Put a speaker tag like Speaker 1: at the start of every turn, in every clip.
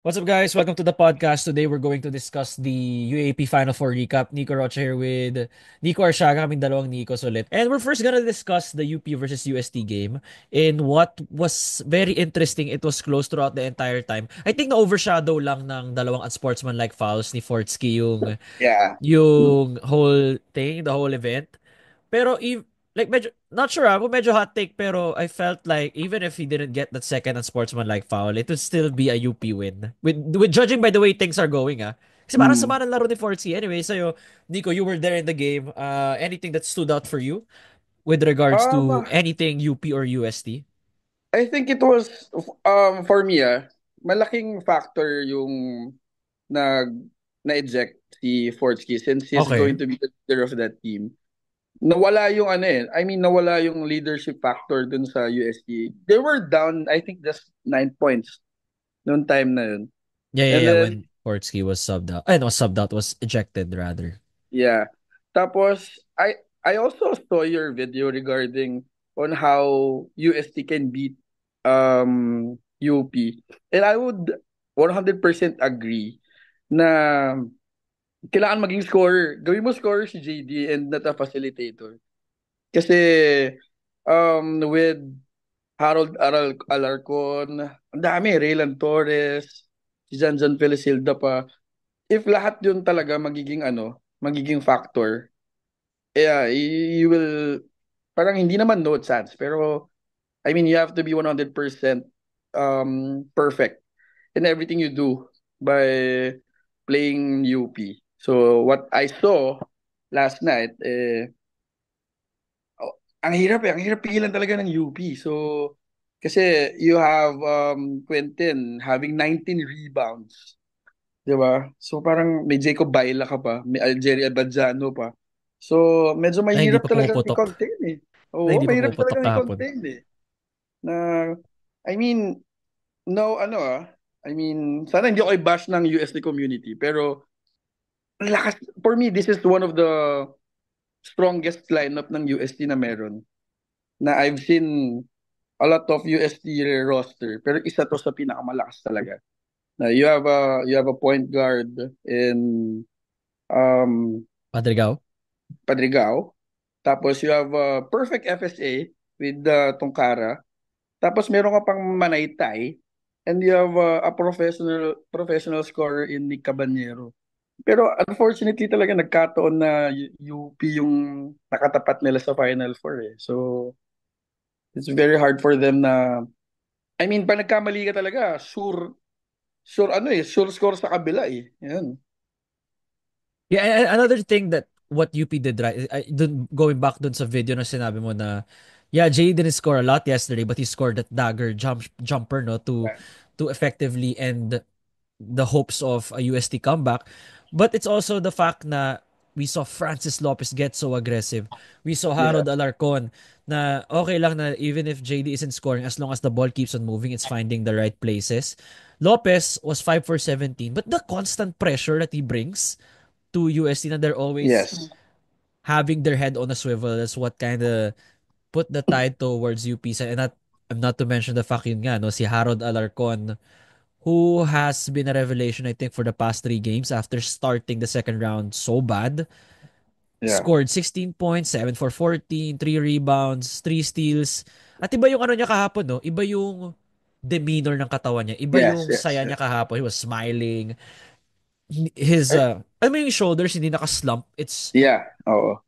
Speaker 1: What's up, guys? Welcome to the podcast. Today, we're going to discuss the UAP Final Four recap. Nico Rocha here with Nico Arshaga, kaming dalawang Nikos ulit. And we're first gonna discuss the UP versus UST game. In what was very interesting, it was close throughout the entire time. I think na-overshadow lang ng dalawang unsportsmanlike fouls ni Fortsky
Speaker 2: Yeah.
Speaker 1: yung whole thing, the whole event. Pero like medyo not sure but medyo hot take pero I felt like even if he didn't get that second unsportsmanlike foul, it would still be a UP win. With judging by the way things are going Kasi parang
Speaker 2: Mm.
Speaker 1: sama ng laro ni Fortsy. Anyway, sa'yo, Nico, you were there in the game. Anything that stood out for you with regards to
Speaker 2: Um,
Speaker 1: anything UP or UST?
Speaker 2: I think it was for me malaking factor yung nag na-eject si Fortsky since he's going
Speaker 1: Okay.
Speaker 2: to be the leader of that team. Nawala yung nawala yung leadership factor dun sa UST. They were down, I think, just 9 points noong time na yun.
Speaker 1: Yeah, yeah,
Speaker 2: And
Speaker 1: yeah.
Speaker 2: then,
Speaker 1: When Fortsky was subbed out. Ay, no, subbed out. Was ejected, rather.
Speaker 2: yeah. Tapos, I also saw your video regarding on how UST can beat UP. And I would 100% agree na kailangan maging scorer. Gawin mo scorer si JD and not a facilitator. Kasi with Harold Alarcon, ang dami, Raylan Torres, si Janjan Felisilda pa. If lahat yun talaga magiging factor, yeah, you will, parang hindi naman no chance. Pero, I mean, you have to be 100% perfect in everything you do by playing UP. So, what I saw last night, ang hirap pigilan talaga ng UP. So, kasi you have Quentin having 19 rebounds. Di ba? So, parang may Jacob Baila ka pa, may Algeria Abadjano pa. So, medyo
Speaker 1: Na hindi
Speaker 2: mahirap
Speaker 1: pa
Speaker 2: talagang
Speaker 1: pumuputok.
Speaker 2: i-contain eh.
Speaker 1: Na
Speaker 2: Oo,
Speaker 1: hindi pa
Speaker 2: mahirap
Speaker 1: pumuputok
Speaker 2: talagang
Speaker 1: kahapon.
Speaker 2: i-contain eh. Na, I mean, no, I mean, sana hindi ako i-bash ng USD community, pero lakas, for me, this is one of the strongest lineup ng USD na meron. Na I've seen a lot of USD roster, pero isa to sa pinakamalakas talaga. Na you have a point guard in um
Speaker 1: Madrigal?
Speaker 2: Padrigao. Tapos you have a perfect FSA with Tongkara. Tapos meron ka pang Manaytay. And you have a professional scorer in Nick Cabanero. Pero unfortunately talaga nagkataon na UP yung nakatapat nila sa Final Four eh. So it's very hard for them na, I mean, pag nagkamali ka talaga, sure score sa kabila eh. Yan.
Speaker 1: Yeah, and another thing that what UP did right, going back dun sa video na sinabi mo na, yeah, Jay didn't score a lot yesterday, but he scored that dagger jumper, no, to effectively end the hopes of a UST comeback. But it's also the fact na we saw Francis Lopez get so aggressive. We saw
Speaker 2: Yeah.
Speaker 1: Harold Alarcon na okay lang na even if JD isn't scoring, as long as the ball keeps on moving, it's finding the right places. Lopez was 5 for 17, but the constant pressure that he brings to UST na they're always
Speaker 2: Yes.
Speaker 1: having their head on a swivel. That's what kind of put the tide towards UP. And not to mention the fact yun nga, no, si Harold Alarcon, who has been a revelation, I think, for the past three games after starting the second round so bad.
Speaker 2: Yeah.
Speaker 1: Scored 16 points, 7 for 14, 3 rebounds, 3 steals. At iba yung ano niya kahapon, no? Iba yung demeanor ng katawan niya. Iba
Speaker 2: Yes,
Speaker 1: yung
Speaker 2: yes,
Speaker 1: saya niya
Speaker 2: yes.
Speaker 1: kahapon. He was smiling. His,
Speaker 2: Eh,
Speaker 1: alam mo yung shoulders, hindi naka-slump.
Speaker 2: yeah, oo.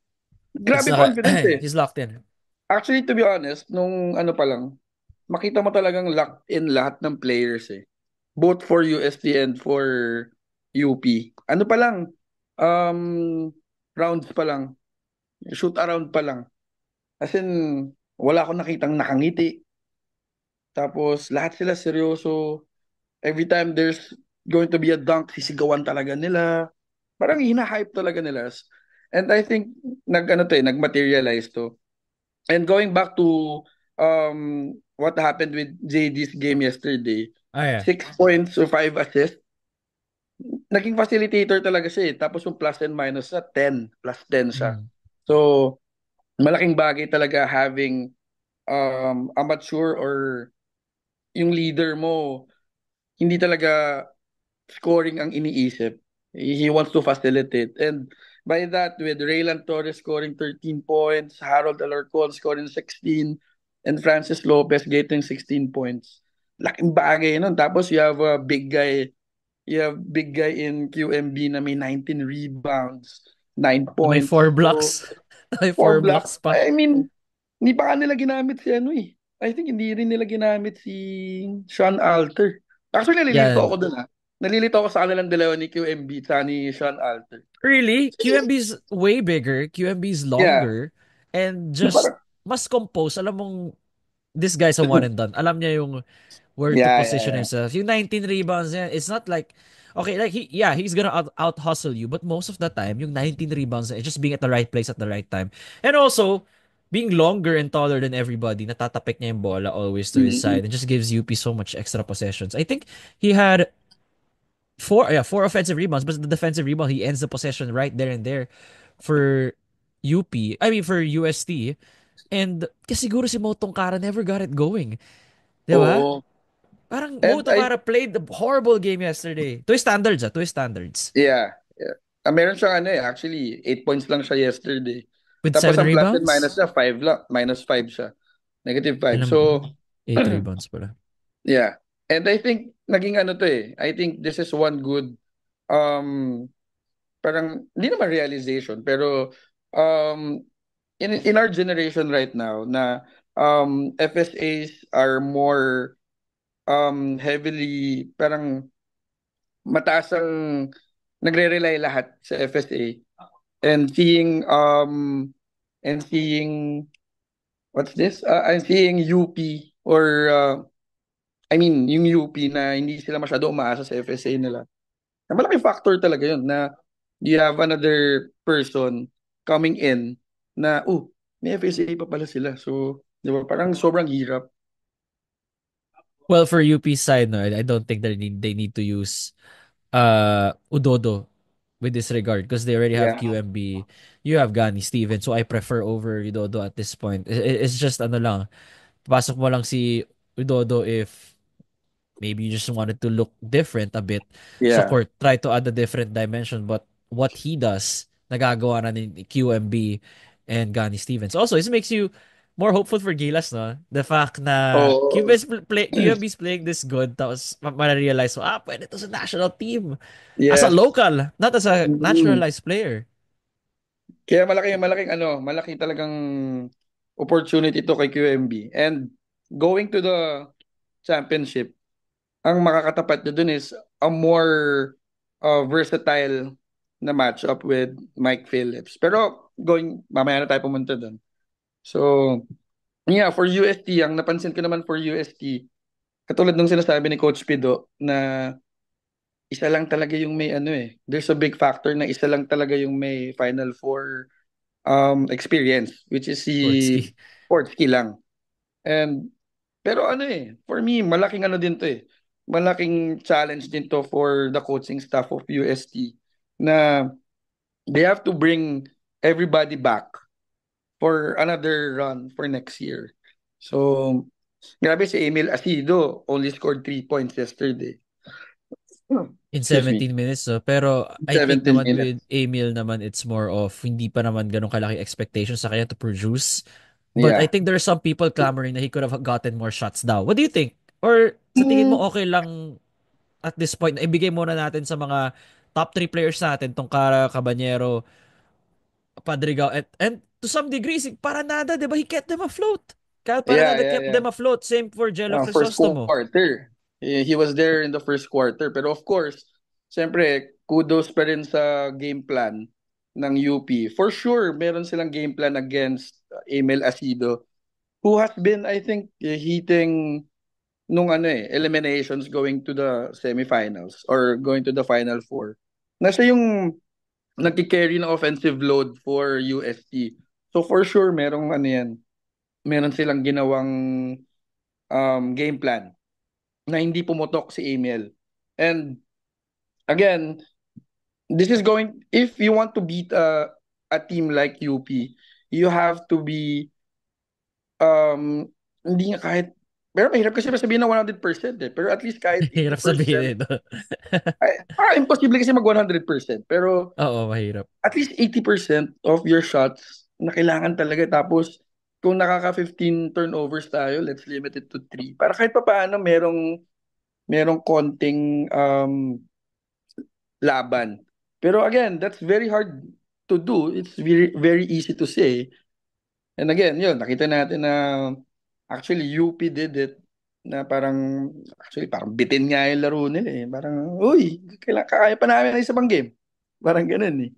Speaker 1: It's
Speaker 2: Grabe
Speaker 1: naka,
Speaker 2: confidence eh.
Speaker 1: he's locked in.
Speaker 2: Actually, to be honest, nung ano pa lang, makita mo talagang locked in lahat ng players eh. Both for UST and for UP. Ano pa lang, um, rounds pa lang, shoot around pa lang. As in, wala akong nakitang nakangiti. Tapos, lahat sila seryoso. Every time there's going to be a dunk, sisigawan talaga nila. Parang hina-hype talaga nila. And I think, nag-materialize to. And going back to what happened with JD's game yesterday,
Speaker 1: Ah, yeah.
Speaker 2: 6 points or 5 assists, naging facilitator talaga siya eh. Tapos yung plus and minus sa 10, plus 10 siya.
Speaker 1: Mm.
Speaker 2: So, malaking bagay talaga having a mature or yung leader mo, hindi talaga scoring ang iniisip. He wants to facilitate. And by that, with Raylan Torres scoring 13 points, Harold Alarcon scoring 16, and Francis Lopez getting 16 points. Laking bagay nun. Tapos you have big guy in QMB na may 19 rebounds, 9
Speaker 1: May
Speaker 2: points.
Speaker 1: four
Speaker 2: So,
Speaker 1: blocks. May
Speaker 2: four
Speaker 1: four
Speaker 2: blocks.
Speaker 1: blocks pa.
Speaker 2: I mean, hindi pa nila ginamit si ano eh. I think hindi rin nila ginamit si Sean Alter. Actually, nalilito
Speaker 1: Yeah.
Speaker 2: ako dun ah. Nalilito ako sa kanilang dalawa ni QMB at ni Sean Alter.
Speaker 1: Really? QMB's way bigger, QMB's
Speaker 2: Yeah.
Speaker 1: longer, and just
Speaker 2: Parang,
Speaker 1: mas composed. Alam mong this guy's a one and done. Alam niya yung where to
Speaker 2: yeah, yeah,
Speaker 1: position
Speaker 2: yeah.
Speaker 1: himself. Yung 19 rebounds niya, it's not like, okay, like he's gonna out hustle you, but most of the time, yung 19 rebounds niya, it's just being at the right place at the right time. And also, being longer and taller than everybody, natatapik niya yung bola always to his
Speaker 2: Mm-mm.
Speaker 1: side and just gives UP so much extra possessions. I think he had four offensive rebounds, but the defensive rebound, he ends the possession right there and there for UP. I mean, for UST. And kasi siguro si Mo Tongkara never got it going. Di ba?
Speaker 2: Oo.
Speaker 1: Parang Mo
Speaker 2: And I,
Speaker 1: Tongkara played the horrible game yesterday. To his standards, to his standards.
Speaker 2: yeah, yeah. Meron siyang ano eh, actually, 8 points lang siya yesterday.
Speaker 1: With
Speaker 2: Tapos
Speaker 1: seven
Speaker 2: ang plus and minus
Speaker 1: rebounds?
Speaker 2: niya, 5 lang. Minus 5 siya. Negative 5.
Speaker 1: Alam,
Speaker 2: So,
Speaker 1: 8 rebounds pala.
Speaker 2: yeah. And I think, naging ano to eh. I think this is one good, um, parang, hindi naman realization, pero, in our generation right now, na, FSAs are more, heavily, parang, mataas ang, nagre-rely lahat sa FSA. And seeing, what's this? I'm seeing UP or, I mean, yung UP na hindi sila masyado umaasa sa FSA nila. Na malaking factor talaga yun na you have another person coming in na, may FSA pa pala sila. So, di ba, parang sobrang hirap.
Speaker 1: Well, for UP side, no, I don't think they need to use Udodo with this regard because they already have
Speaker 2: Yeah.
Speaker 1: QMB. You have Gani Stevens, so I prefer over Udodo at this point. It's just ano lang, pasok mo lang si Udodo if maybe you just wanted to look different a bit sa
Speaker 2: Yeah.
Speaker 1: court, try to add a different dimension. But what he does, nagagawa na ni QMB and Gani Stevens. Also, this makes you more hopeful for Gilas, no? The fact na
Speaker 2: Oo.
Speaker 1: QMB is playing this good, tapos ma-realize mo, pwede to sa national team. As a
Speaker 2: Yes.
Speaker 1: local, not as a
Speaker 2: Mm.
Speaker 1: naturalized player.
Speaker 2: Kaya malaki talagang opportunity to kay QMB. And going to the championship, ang makakatapat niya dun is a more versatile na matchup with Mike Phillips. Pero mamaya na tayo pumunta dun. So, yeah, for UST, ang napansin ko naman for UST, katulad nung sinasabi ni Coach Pido na isa lang talaga yung may ano eh. There's a big factor na isa lang talaga yung may Final Four experience, which is si
Speaker 1: Sportsky.
Speaker 2: Sportsky lang. And pero ano eh, for me, malaking ano din to eh. Malaking challenge din to for the coaching staff of UST na they have to bring everybody back for another run for next year. So, grabe si Emil Asido only scored 3 points yesterday.
Speaker 1: In
Speaker 2: Excuse me.
Speaker 1: 17 minutes, so. Pero I think
Speaker 2: 17
Speaker 1: naman with
Speaker 2: minutes.
Speaker 1: Emil naman, it's more of hindi pa naman ganun kalaki expectations sa kanya to produce. But I
Speaker 2: Yeah.
Speaker 1: think there are some people clamoring that he could have gotten more shots daw. What do you think? Or sa tingin mo
Speaker 2: Mm,
Speaker 1: okay lang at this point na ibigay muna natin sa mga top 3 players natin, tong Cabanyero, Padrigal, and to some degree, si Paranada, di ba? He kept them afloat. Kyle
Speaker 2: yeah,
Speaker 1: Paranada
Speaker 2: yeah,
Speaker 1: kept
Speaker 2: yeah.
Speaker 1: them afloat. Same for Jello
Speaker 2: First
Speaker 1: Crisostomo.
Speaker 2: quarter. He was there in the first quarter. Pero of course, siyempre, kudos pa rin sa game plan ng UP. For sure, meron silang game plan against Emil Asido, who has been, I think, hitting nung eliminations going to the semifinals or going to the Final Four. Nasa yung nagki-carry ng offensive load for UST. So for sure, meron silang ginawang game plan na hindi pumutok si Emil. And again, if you want to beat a team like UP, you have to be, hindi nga pero mahirap kasi sabihin na 100% eh. Pero at least kahit
Speaker 1: Hirap
Speaker 2: 80%,
Speaker 1: sabihin ito.
Speaker 2: Imposible kasi mag 100%. Pero
Speaker 1: Oo, mahirap.
Speaker 2: at least 80% of your shots na kailangan talaga. Tapos, kung nakaka 15 turnovers tayo, let's limit it to 3. Para kahit pa paano, merong konting laban. Pero again, that's very hard to do. It's very, very easy to say. And again, yun, nakita natin na actually UP did it na parang actually parang bitin nga yung laro nila eh. Parang, uy, kaya pa namin ng isa pang game. Parang ganun eh.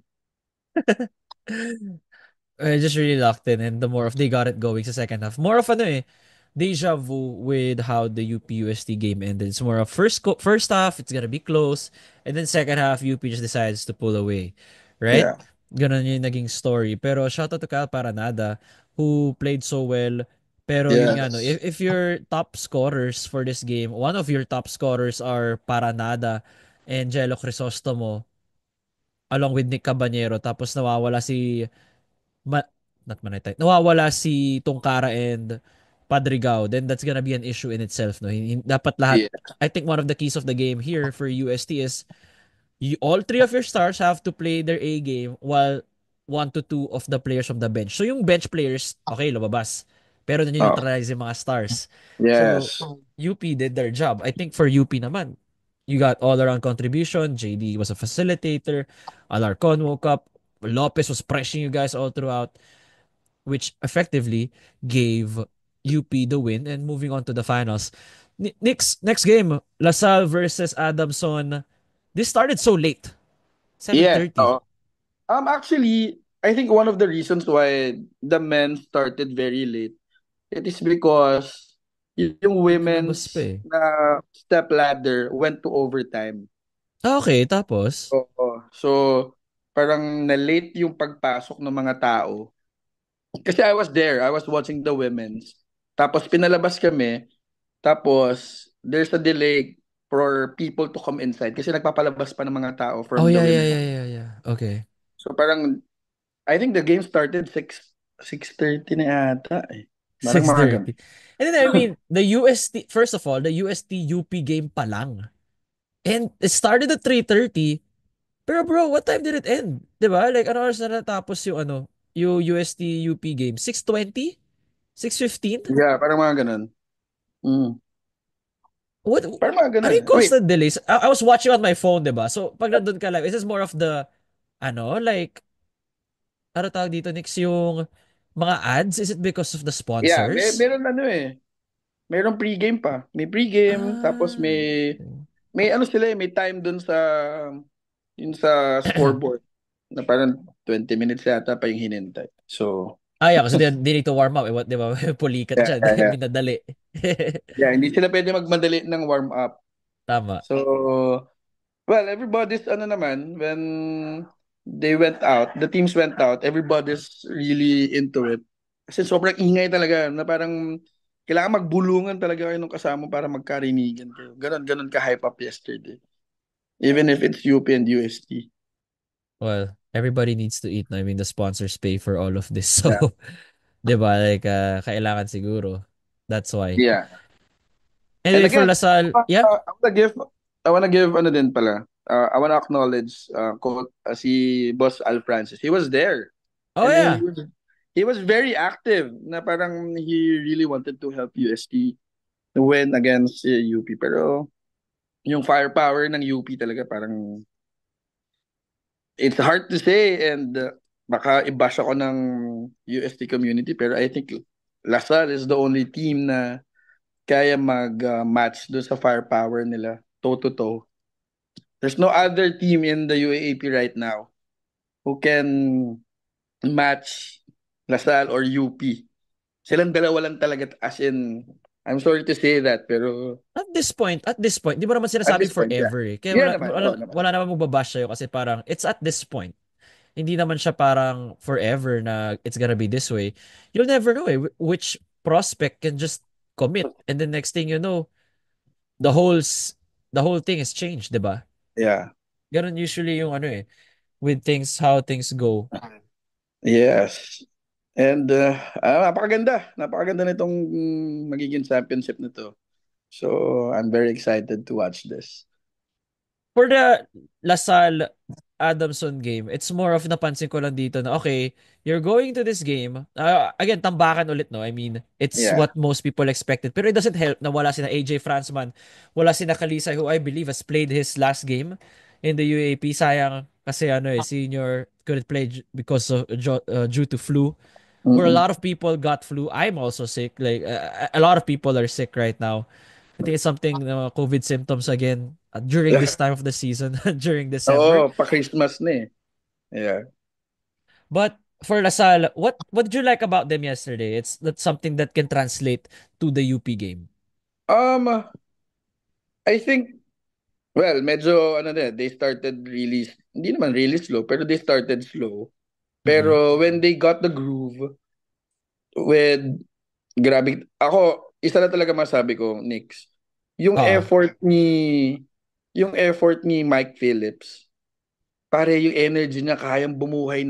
Speaker 1: Just really locked in, and the more of they got it going sa second half. More of ano eh, deja vu with how the UP-UST game ended. It's more of first half, it's gonna be close, and then second half, UP just decides to pull away. Right?
Speaker 2: Yeah.
Speaker 1: Ganun yung naging story. Pero shout out to Kyle Paranada, who played so well. Pero yun nga no,
Speaker 2: Yes.
Speaker 1: if your top scorers for this game, one of your top scorers are Paranada and Jello Crisostomo, along with Nick Cabanero, tapos nawawala si ma- not Manaytay. Nawawala si Tungkara and Padrigao, then that's gonna be an issue in itself. No? Dapat lahat,
Speaker 2: Yeah.
Speaker 1: I think one of the keys of the game here for UST is all three of your stars have to play their A game while one to two of the players from the bench. So yung bench players, okay, lumabas. Pero
Speaker 2: Oh,
Speaker 1: neutralize yung mga stars. So
Speaker 2: yes.
Speaker 1: UP did their job. I think for UP naman, you got all-around contribution. JD was a facilitator. Alarcon woke up. Lopez was pressuring you guys all throughout, which effectively gave UP the win and moving on to the finals. Next game, LaSalle versus Adamson. This started so late,
Speaker 2: Yes.
Speaker 1: 7:30.
Speaker 2: Oh. Actually, I think one of the reasons why the men started very late, it is because yung
Speaker 1: May nilabas pa
Speaker 2: women's
Speaker 1: eh.
Speaker 2: na step ladder went to overtime.
Speaker 1: Okay, tapos?
Speaker 2: Oo. So, parang na-late yung pagpasok ng mga tao. Kasi I was there, I was watching the women's. Tapos pinalabas kami, tapos there's a delay for people to come inside kasi nagpapalabas pa ng mga tao
Speaker 1: Oh,
Speaker 2: from the
Speaker 1: yeah, yeah,
Speaker 2: women.
Speaker 1: yeah, yeah, yeah. Okay.
Speaker 2: So parang I think the game started 6:30 na yata eh. Parang mga ganun.
Speaker 1: 6:30. And then, I mean, the UST, first of all, the UST UP game pa lang. And it started at 3:30. Pero bro, what time did it end? 'Di ba? Like, ano oras na natapos yung ano, yung UST UP game? 6:20? 6:15?
Speaker 2: Yeah, parang mga ganun. Mm.
Speaker 1: What,
Speaker 2: Parang mga
Speaker 1: ano
Speaker 2: ganun.
Speaker 1: yung
Speaker 2: Wait,
Speaker 1: constant delays? I was watching on my phone, 'di ba? So, pag nandun ka live, is this more of the, ano, like, ano tawag dito, Nix, yung mga ads? Is it because of the
Speaker 2: yeah,
Speaker 1: sponsors?
Speaker 2: meron ano eh. Meron pregame pa. May pregame, tapos
Speaker 1: Ah,
Speaker 2: may ano sila eh, may time dun sa yun sa scoreboard na parang 20 minutes yata pa yung hinintay. So,
Speaker 1: yeah, kasi they need to warm up. Eh, what, di ba? Pulikat
Speaker 2: yeah,
Speaker 1: dyan.
Speaker 2: yeah, yeah.
Speaker 1: Minadali.
Speaker 2: Yeah, hindi sila pwede magmadali ng warm up.
Speaker 1: Tama.
Speaker 2: So, well, everybody's ano naman, when they went out, the teams went out, everybody's really into it. Kasi sobrang ingay talaga na parang kailangan magbulungan talaga kayo ng kasama para magkarinigan kayo. Ganon, ganon ka-hype up yesterday. Even if it's UP and UST.
Speaker 1: Well, everybody needs to eat. No? I mean, the sponsors pay for all of this. So,
Speaker 2: Yeah.
Speaker 1: di ba? Like, kailangan siguro. That's why.
Speaker 2: Yeah. And
Speaker 1: Anyway, for
Speaker 2: again,
Speaker 1: Lasal, yeah.
Speaker 2: I wanna give ano din pala. I wanna acknowledge si Boss Al Francis. He was there.
Speaker 1: Oh,
Speaker 2: And
Speaker 1: yeah.
Speaker 2: he was very active na parang he really wanted to help UST win against UP. Pero yung firepower ng UP talaga parang it's hard to say and baka i-bash ako ng UST community pero I think LaSalle is the only team na kaya mag-match doon sa firepower nila toe to toe. There's no other team in the UAAP right now who can match LaSalle or UP. Silang dalawa lang talaga as in I'm sorry to say that pero
Speaker 1: At this point, di ba naman
Speaker 2: at
Speaker 1: sinasabing
Speaker 2: this point, yeah.
Speaker 1: forever eh. Kaya
Speaker 2: Yeah naman,
Speaker 1: wala,
Speaker 2: oo naman.
Speaker 1: wala naman magbabash sa'yo kasi parang, it's at this point. Hindi naman siya parang forever na it's gonna be this way. You'll never know eh, which prospect can just commit. And then next thing you know, the whole, the whole thing is changed, di ba?
Speaker 2: Yeah.
Speaker 1: Ganun usually yung ano eh, with things, how things go.
Speaker 2: Yes. And napakaganda. Napakaganda nitong magiging championship nito. So, I'm very excited to watch this.
Speaker 1: For the Lasal Adamson game, it's more of napansin ko lang dito na okay, you're going to this game. Again, tambakan ulit, no? I mean, it's
Speaker 2: Yeah.
Speaker 1: what most people expected. Pero it doesn't help na wala sina AJ Franzman, wala sina Kalisay who I believe has played his last game in the UAP. Sayang kasi senior couldn't play because of due to flu. Where a
Speaker 2: Mm-mm.
Speaker 1: lot of people got flu. I'm also sick. Like a lot of people are sick right now. I think it's something COVID symptoms again during this time of the season during December.
Speaker 2: Oo, pa-Christmas na eh. Yeah.
Speaker 1: But for Lasal, what did you like about them yesterday? It's that's something that can translate to the UP game.
Speaker 2: Um, I think, well, medyo ano din, they started really, hindi naman really slow, pero they started slow.
Speaker 1: Mm-mm.
Speaker 2: Pero when they got the groove with, grabe, ako, isa na talaga masabi ko, Nix, yung
Speaker 1: Ah,
Speaker 2: effort ni, yung effort ni Mike Phillips, pare yung energy niya, kayang bumuhay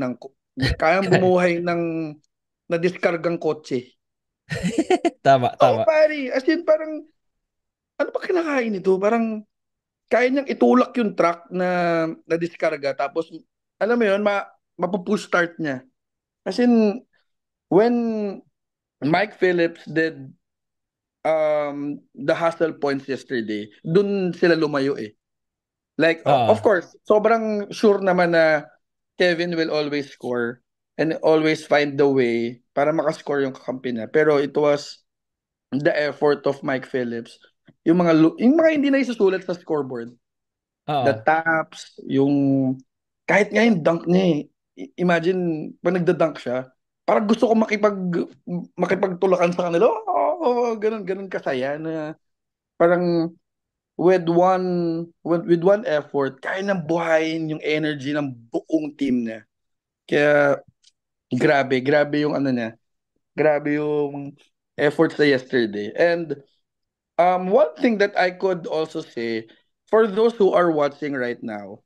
Speaker 2: ng, na diskargang kotse.
Speaker 1: tama,
Speaker 2: Oo,
Speaker 1: tama.
Speaker 2: pare, as in parang, ano ba kinakain nito? Parang, kaya niyang itulak yung truck na diskarga tapos alam mo yun mapupush start niya. As in when Mike Phillips did the hustle points yesterday, dun sila lumayo eh. Like of
Speaker 1: Ah,
Speaker 2: course, sobrang sure naman na Kevin will always score and always find the way para makascore yung kakampi niya. Pero it was the effort of Mike Phillips. Yung mga hindi na isusulat sa scoreboard, the
Speaker 1: ah.
Speaker 2: taps, yung kahit nga yung dunk niya eh. Imagine, pag nagda-dunk siya, parang gusto ko makipagtulakan sa kanila. Ganun, ganun kasaya na parang with one effort, kaya nang buhayin yung energy ng buong team niya. Kaya, grabe yung ano niya. Grabe yung effort sa yesterday. And one thing that I could also say, for those who are watching right now,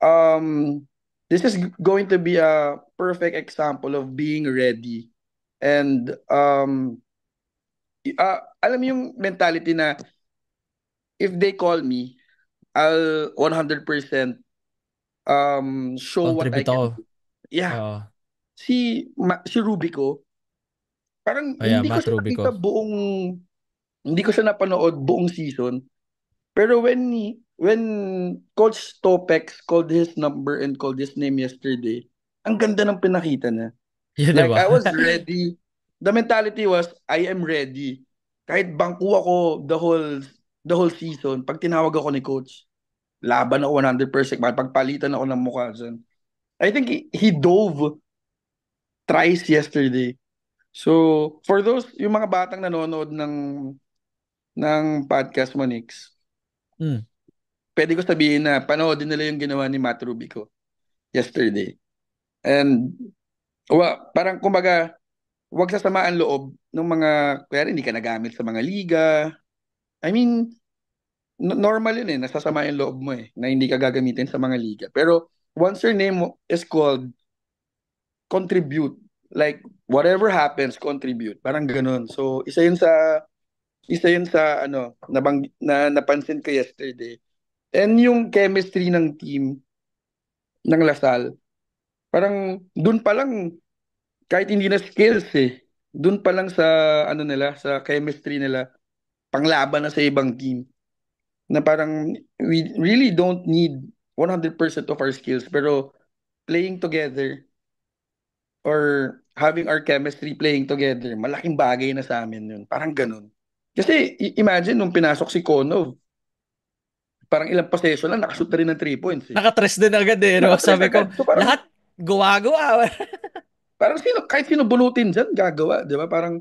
Speaker 2: um this is going to be a perfect example of being ready and alam mo yung mentality na if they call me I'll 100% show what I
Speaker 1: Contribute
Speaker 2: can
Speaker 1: ako.
Speaker 2: do. Yeah,
Speaker 1: Ah,
Speaker 2: si Rubico parang
Speaker 1: yeah, Matt Rubico.
Speaker 2: hindi ko siya napanood buong season. Pero when Coach Topex called his number and called his name yesterday, ang ganda ng pinakita niya.
Speaker 1: Yun, di
Speaker 2: Like,
Speaker 1: ba?
Speaker 2: I was ready. The mentality was, I am ready. Kahit bangku ako the whole season, pag tinawag ako ni coach, laban ako 100%, makipagpalitan ako ng mukha dyan. I think he dove thrice yesterday. So, for those, yung mga batang nanonood ng podcast mo, Nix,
Speaker 1: Mm.
Speaker 2: pwede ko sabihin na panoodin nila yung ginawa ni Matt Rubico yesterday. And, parang kumbaga, wag sasamaan loob ng mga, kaya hindi ka nagamit sa mga liga. I mean, normal yun eh, nasasama yung loob mo eh, na hindi ka gagamitin sa mga liga. Pero once your name is called, contribute. Like, whatever happens, contribute. Parang ganun. So, isa yun sa na napansin ko yesterday. And yung chemistry ng team ng Lasal, parang dun pa lang, kahit hindi na skills eh, dun pa lang sa sa chemistry nila, panglaban na sa ibang team. Na parang we really don't need 100% of our skills, pero playing together or having our chemistry playing together, malaking bagay na sa amin yun. Parang ganun. Kasi imagine nung pinasok si Konov, parang ilang possession lang, nakashoot na rin ng 3 points eh.
Speaker 1: Nakatres din agad eh, no?
Speaker 2: Nakatrace
Speaker 1: Sabi ko,
Speaker 2: agad. So parang,
Speaker 1: lahat gawa-gawa.
Speaker 2: kahit sino bunutin dyan, gagawa. Di ba? Parang,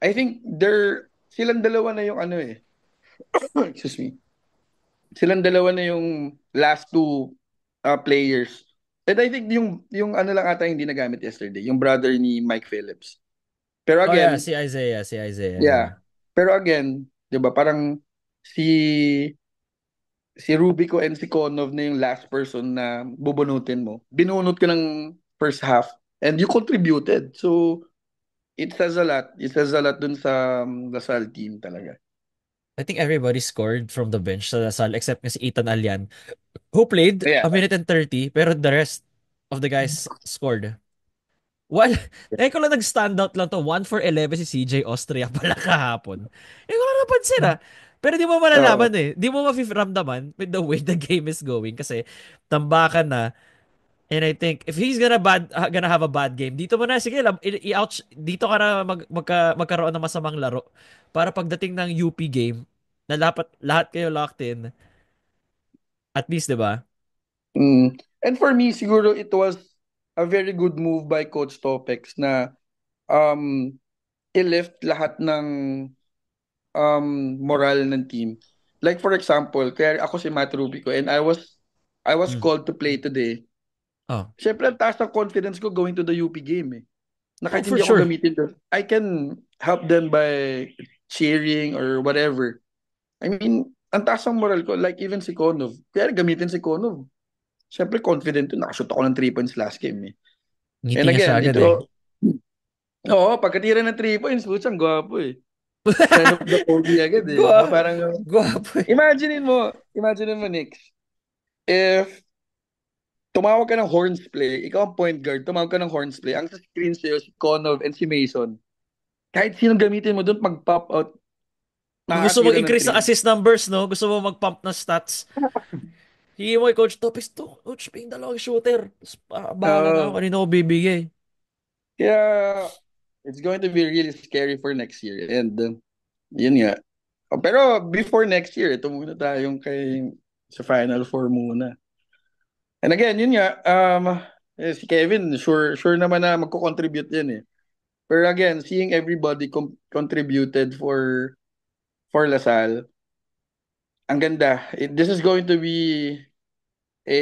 Speaker 2: I think silang dalawa na yung excuse me, silang dalawa na yung last two players. And I think yung lang ata hindi nagamit yesterday, yung brother ni Mike Phillips. Pero
Speaker 1: Oh yeah,
Speaker 2: again,
Speaker 1: Si Isaiah, yeah.
Speaker 2: yeah. Pero again, 'di ba, parang si si Rubico and si Konov na yung last person na bubunutin mo. Binunot ka ng first half and you contributed. So it says a lot. It says a lot dun sa Lasal team talaga.
Speaker 1: I think everybody scored from the bench sa Lasal except nga si Ethan Alyan, who played
Speaker 2: Yeah.
Speaker 1: a minute and 30, pero the rest of the guys scored. Well, ngayon ko lang nag-stand out lang to. 1 for 11 si CJ Austria pala kahapon. Hindi ko lang napansin ah. Pero di mo
Speaker 2: Oo.
Speaker 1: malalaman eh. Di mo mafiramdaman with the way the game is going kasi tambakan na. And I think if he's gonna have a bad game, dito mo na sige, i-ouch dito ka na magkaroon ng masamang laro para pagdating ng UP game na dapat lahat kayo locked in. At least, 'di ba?
Speaker 2: Mm. And for me, siguro it was a very good move by Coach Topex na um, i-lift lahat ng moral ng team. Like for example, kaya ako si Matt Rubico and I was
Speaker 1: Mm.
Speaker 2: called to play today.
Speaker 1: Oh.
Speaker 2: Siyempre, ang taas ng confidence ko going to the UP game eh. Na
Speaker 1: Oh,
Speaker 2: kahit
Speaker 1: for
Speaker 2: hindi ako
Speaker 1: sure.
Speaker 2: gamitin doon, I can help them by cheering or whatever. I mean, ang taas ng moral ko, like even si Konov. Kaya gamitin si Konov. Siyempre, confident to. Nakashoot ako ng 3 points last game eh.
Speaker 1: Ngiti
Speaker 2: And
Speaker 1: nga siya
Speaker 2: again,
Speaker 1: agad eh.
Speaker 2: dito, oo, pagkatira ng 3 points, putsang gwapo eh. Sign of the Kobe agad eh. No?
Speaker 1: Gwa
Speaker 2: Parang,
Speaker 1: Gwapo eh.
Speaker 2: imaginein mo, Nick, if tumawag ka ng horns play, ikaw ang point guard, tumawag ka ng horns play, ang sa screen sa'yo, si Konov and si Mason, kahit sinong gamitin mo doon, pag-pop out,
Speaker 1: Kung gusto
Speaker 2: nakakatira ng
Speaker 1: mag-increase ng
Speaker 2: 3.
Speaker 1: assist numbers, no? Gusto mo mag-pump ng stats. Hingin mo kay Coach Topis to. Coach, ping dalawang shooter. Tapos, bahala na ako.
Speaker 2: Uh,
Speaker 1: Kanino ko bibigay.
Speaker 2: kaya, it's going to be really scary for next year. And, yun nga. Pero, before next year, ito muna tayong sa Final Four muna. And again, yun nga, si Kevin, sure naman na magko-contribute yan eh. Pero again, seeing everybody contributed for Lasal, ang ganda. This is going to be a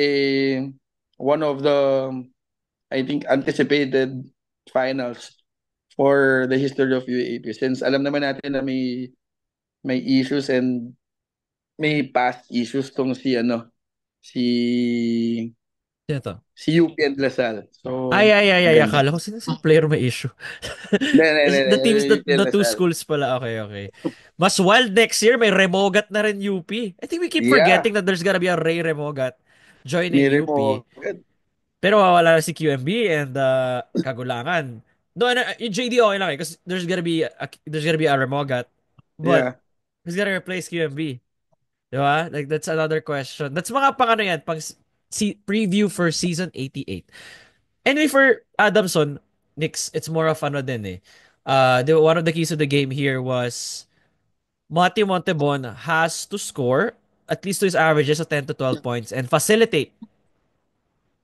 Speaker 2: one of the I think anticipated finals for the history of UAAP since alam naman natin na may issues and may past issues tong si
Speaker 1: Sino to?
Speaker 2: si UP and Lasal. So
Speaker 1: Ay.
Speaker 2: maganda.
Speaker 1: Akala ko sino player may issue. The teams,
Speaker 2: Hindi, UP and
Speaker 1: the two
Speaker 2: Lasal.
Speaker 1: schools pala. Okay. Mas wild next year, may Remogat na rin UP. I think we keep
Speaker 2: Yeah,
Speaker 1: forgetting that there's gonna be a Ray Remogat joining
Speaker 2: nire
Speaker 1: UP.
Speaker 2: mo.
Speaker 1: Pero mawala na si QMB and Kagulangan. No, yung JD okay lang eh. Kasi there's gonna be a Remogat. But
Speaker 2: Yeah.
Speaker 1: who's gonna replace QMB? Di ba? Like, that's another question. That's mga pang ano yan, pang preview for season 88. Anyway, for Adamson, Knicks, it's more of ano din eh. One of the keys of the game here was Mati Montebon has to score at least to his averages of 10 to 12 points and facilitate.
Speaker 2: Yeah.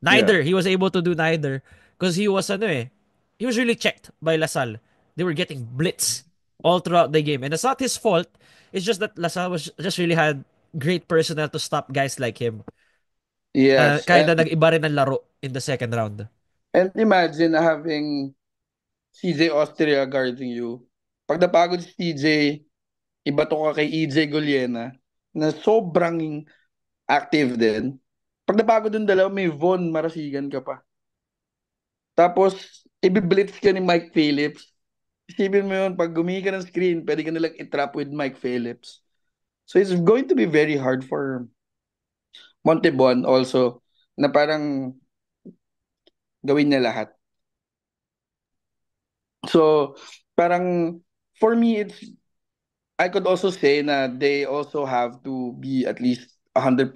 Speaker 1: Neither. He was able to do neither because he was ano eh. He was really checked by LaSalle. They were getting blitz all throughout the game. And it's not his fault. It's just that LaSalle was just really had great personnel to stop guys like him.
Speaker 2: Yes.
Speaker 1: Kahit na nag-iba rin ang laro in the second round.
Speaker 2: And imagine having CJ Austria guarding you. Pag napagod si CJ, ibato ka kay EJ Goliena na sobrang active din. Pag napagod yung dalawa, may Von Marasigan ka pa. Tapos, ibiblitz ka ni Mike Phillips. Isipin mo yun, pag gumihi ka ng screen, pwede ka nilang itrap with Mike Phillips. So it's going to be very hard for Montebon also na parang gawin niya lahat. So, parang for me, I could also say na they also have to be at least 100%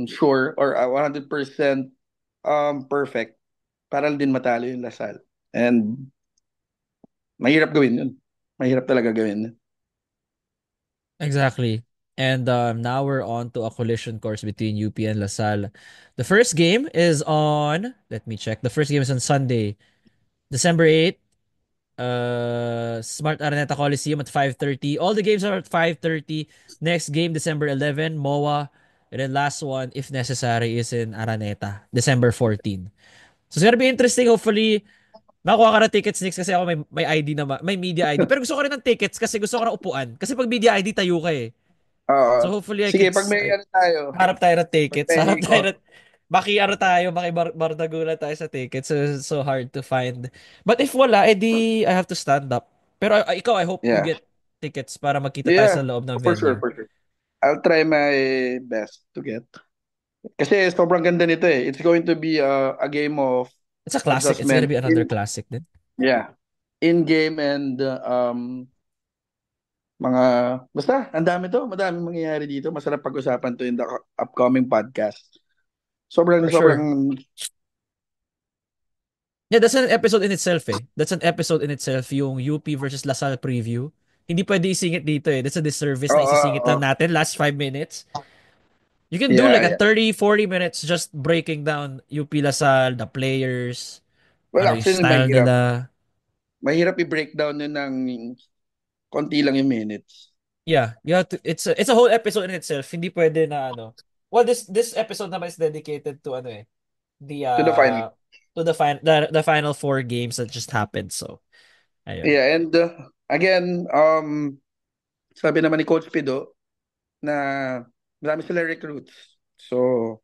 Speaker 2: sure or 100% perfect para din matalo yung Lasal. And mahirap gawin yun. Mahirap talaga gawin yun.
Speaker 1: Exactly. And now we're on to a collision course between UP and LaSalle. The first game is on, let me check. The first game is on Sunday, December 8th. Smart Araneta Coliseum at 5:30. All the games are at 5:30. Next game, December 11, MOA. And then last one, if necessary, is in Araneta, December 14. So it's gonna be interesting. Hopefully, makuha ka ng tickets next kasi ako may ID na may media ID. Pero gusto ko rin ng tickets kasi gusto ko ng upuan. Kasi pag media ID, tayo ka eh. So hopefully I
Speaker 2: Sige,
Speaker 1: could
Speaker 2: pag may ano tayo,
Speaker 1: harap tayo ng
Speaker 2: pag
Speaker 1: tickets. Harap
Speaker 2: may
Speaker 1: tayo ng makibardagulan tayo sa tickets. So hard to find. But if wala, edi I have to stand up. Pero ikaw, I hope you
Speaker 2: yeah.
Speaker 1: get tickets para magkita tayo sa
Speaker 2: Yeah,
Speaker 1: loob ng
Speaker 2: for sure,
Speaker 1: venue.
Speaker 2: for sure. I'll try my best to get. Kasi sobrang ganda nito eh. It's going to be a game of
Speaker 1: It's a classic. It's gonna
Speaker 2: adjustment
Speaker 1: be another classic din.
Speaker 2: yeah, in-game and mga basta ang dami to, madaming mangyayari dito. Masarap pag-usapan to in the upcoming podcast. Sobrang
Speaker 1: For sure.
Speaker 2: sobrang
Speaker 1: Yeah, that's an episode in itself eh. That's an episode in itself, yung UP versus Lasal preview. Hindi pwede isingit dito eh. That's a disservice na isisingit lang
Speaker 2: oh,
Speaker 1: natin last 5 minutes. You can do
Speaker 2: yeah,
Speaker 1: like a
Speaker 2: yeah.
Speaker 1: 30-40 minutes just breaking down UP Lasal, the players,
Speaker 2: Well,
Speaker 1: ano yung
Speaker 2: actually
Speaker 1: style
Speaker 2: mahirap.
Speaker 1: nila.
Speaker 2: Mahirap i-breakdown yun ng konti lang yung minutes
Speaker 1: Yeah, you have to, it's a whole episode in itself. Hindi pwede na ano. Well, this episode naman is dedicated to ano eh, the
Speaker 2: to the final.
Speaker 1: to the final four games that just happened. So, ayun.
Speaker 2: Yeah, and again, sabi naman ni Coach Pido na marami sila recruits. So,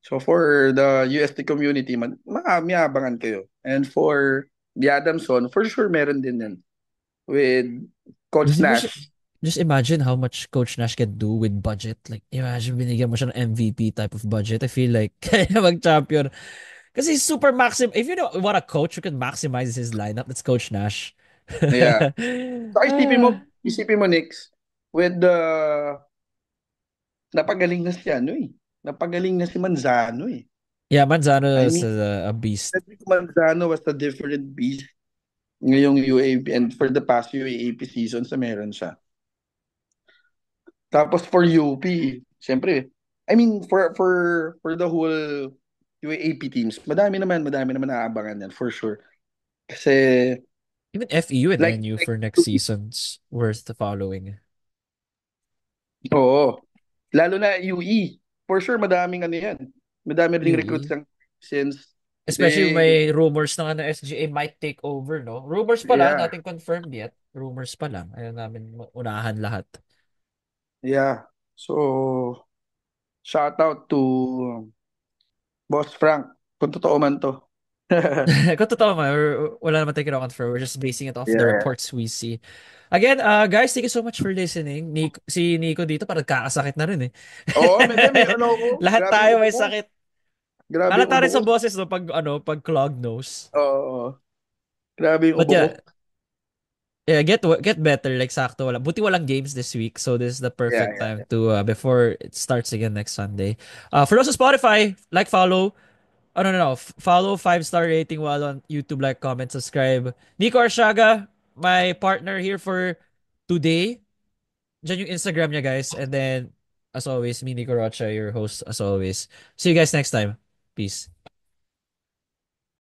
Speaker 2: so for the UST community, maabangan kayo. And for the Adamson, for sure meron din yan with Coach
Speaker 1: Just, just,
Speaker 2: Nash.
Speaker 1: just imagine how much Coach Nash can do with budget. Like, imagine binigyan mo siya ng MVP type of budget. I feel like kaya niya mag-champion. Kasi he's super maxim. If you know what a coach who can maximize his lineup, that's Coach Nash.
Speaker 2: Yeah. So
Speaker 1: Ah.
Speaker 2: isipin mo Knicks, with the napagaling na si ano eh. Napagaling na si Manzano eh.
Speaker 1: Yeah, Manzano
Speaker 2: I
Speaker 1: is
Speaker 2: mean,
Speaker 1: a beast.
Speaker 2: Cedric Manzano was a different beast ngayong UAP and for the past UAP seasons na meron siya. Tapos for UP, syempre, I mean for the whole UAP teams, madami naman naaabangan yan for sure. Kasi
Speaker 1: Even FEU and
Speaker 2: like
Speaker 1: NU
Speaker 2: like
Speaker 1: for next season's worth the following.
Speaker 2: oo, lalo na UE. For sure madaming ano yan. Madami ring recruits
Speaker 1: UE.
Speaker 2: lang since
Speaker 1: Especially
Speaker 2: they
Speaker 1: may rumors na ano SGA might take over, no? Rumors pa lang,
Speaker 2: yeah,
Speaker 1: nothing confirmed yet. Rumors pa lang. Ayaw namin unahan lahat.
Speaker 2: yeah. So shout out to Boss Frank kung totoo man to.
Speaker 1: Kung totoo man, wala naman tayo confirm. We're just basing it off the
Speaker 2: Yeah.
Speaker 1: reports we see. Again, guys, thank you so much for listening. Si Nico dito parang kakasakit na rin eh.
Speaker 2: Oo, may ano ko.
Speaker 1: Lahat
Speaker 2: Grabe yung
Speaker 1: tayo
Speaker 2: ubo
Speaker 1: may
Speaker 2: ko.
Speaker 1: sakit.
Speaker 2: Grabe yung
Speaker 1: Halata
Speaker 2: ubo
Speaker 1: rin
Speaker 2: ko.
Speaker 1: sa boses no pag clogged nose.
Speaker 2: Oo. Grabe yung
Speaker 1: But
Speaker 2: ubo ko.
Speaker 1: yeah, yeah, get better like sakto wala. Buti walang games this week, so this is the
Speaker 2: Yeah,
Speaker 1: perfect time
Speaker 2: yeah.
Speaker 1: to before it starts again next Sunday. For those on Spotify, like follow. Oh, no, no, no. Follow 5-star rating while on YouTube, like, comment, subscribe. Nico Arshaga, my partner here for today. Diyan yung Instagram niya, guys. And then, as always, me, Nico Rocha, your host, as always. See you guys next time. Peace.